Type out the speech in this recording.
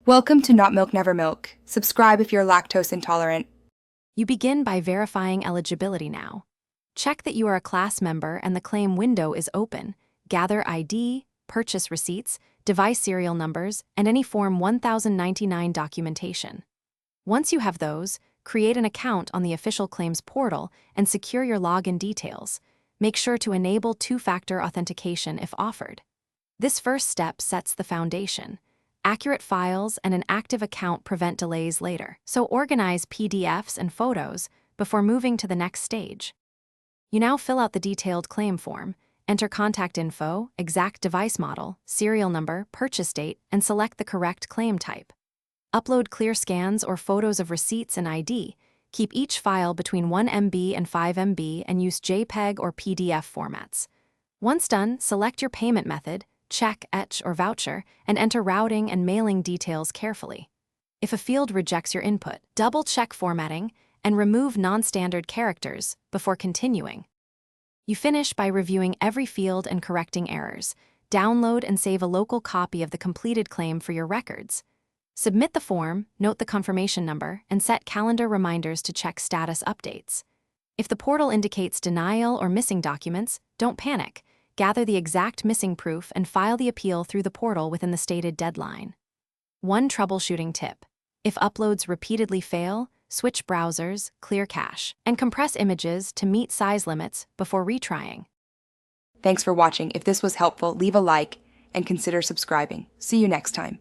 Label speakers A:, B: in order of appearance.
A: Welcome to Not Milk Never Milk. Subscribe if you're lactose intolerant.
B: You begin by verifying eligibility now. Check that you are a class member and the claim window is open. Gather ID, purchase receipts, device serial numbers, and any Form 1099 documentation. Once you have those, create an account on the official claims portal and secure your login details. Make sure to enable two-factor authentication if offered. This first step sets the foundation. Accurate files and an active account prevent delays later, so organize PDFs and photos before moving to the next stage. You now fill out the detailed claim form, enter contact info, exact device model, serial number, purchase date, and select the correct claim type. Upload clear scans or photos of receipts and ID. Keep each file between 1 MB and 5 MB and use JPEG or PDF formats. Once done, select your payment method, check, etch, or voucher, and enter routing and mailing details carefully. If a field rejects your input, double-check formatting and remove non-standard characters before continuing. You finish by reviewing every field and correcting errors. Download and save a local copy of the completed claim for your records. Submit the form, note the confirmation number, and set calendar reminders to check status updates. If the portal indicates denial or missing documents, don't panic. Gather the exact missing proof and file the appeal through the portal within the stated deadline. One troubleshooting tip: if uploads repeatedly fail, switch browsers, clear cache, and compress images to meet size limits before retrying.
A: Thanks for watching. If this was helpful, leave a like and consider subscribing. See you next time.